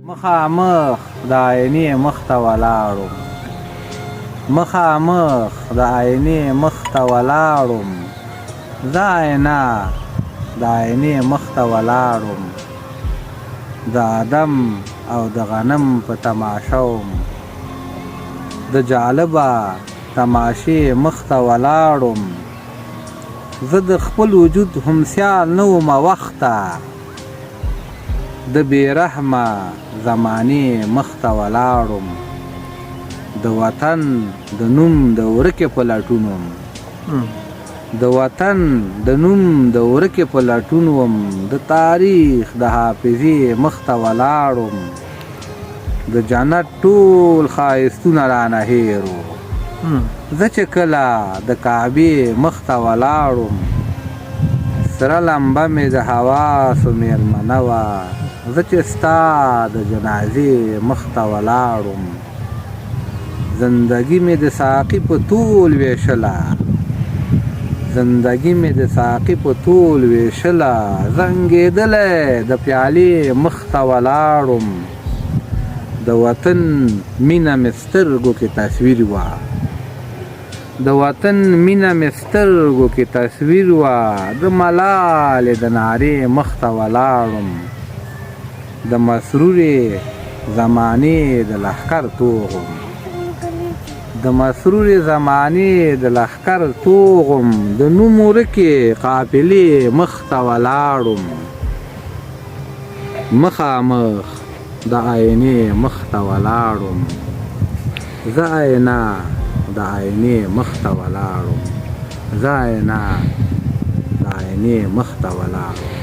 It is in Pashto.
مخامخ د آینې مخ ته ولاړم مخامخ د آینې مخ ته ولاړم زه آینه د آینې مخ ته ولاړم د آدم او د غنم په تماشه وم د جالبه تماشې مخ ته ولاړم زه د خپل وجود هم سیال نه وم وخته د بې رحمه زمانې مخ ته ولاړم د وطن د نوم د ورکې په لټون وم د وطن د نوم د ورکې په لټون وم د تاریخ د حافظې مخ ته ولاړم د جنت ټول ښایستونه رانه هېر وو زه چې کله د کعبې مخ ته ولاړم سره لمبه مې د حواسو مېلمنه وه زه چې ستا د جنازې مخ ته ولاړم زندګي مې د ساقي په طول ویشله زندګي مې د ساقي په طول ویشله زنګېدلی د پیالې مخ ته ولاړم د وطن مینه مې سترګو کې تصویر وه د وطن مینه مې سترګو کې تصویر وه د ملالې د نارې مخ ته ولاړم د مسرورې زمانې د لښکر توغم د مسرورې زمانې د لښکر توغم د نوم ورکې قافلې مخ ته ولاړم مخامخ د آینې مخ ته ولاړم زه آینه د آینې مخ ته ولاړم زه آینه د آینې مخ ته ولاړم